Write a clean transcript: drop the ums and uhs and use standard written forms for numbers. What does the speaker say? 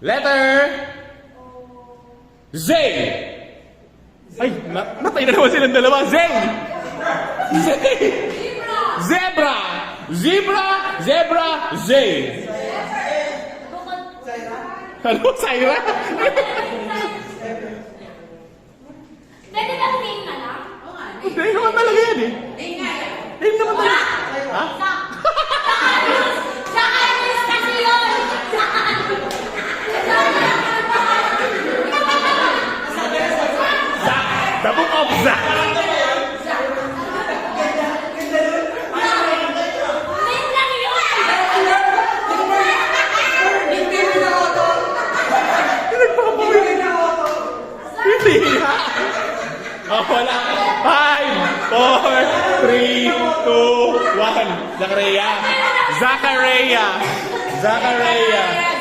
Letter Z. Ay, natay na naman silang dalawa. Z. Z. Zebra. Zebra. Zebra. Z. Ano? Syra? Pwede bang name na lang? Name naman talaga yan eh. Name naman talaga. Ha? Sa Anis kasi yun! Zack. The Book of Zack. Name lang yun! Hindi ha? Oh, wala. 5, 4, 3, 2, 1. Zachariah. Zachariah. Zachariah.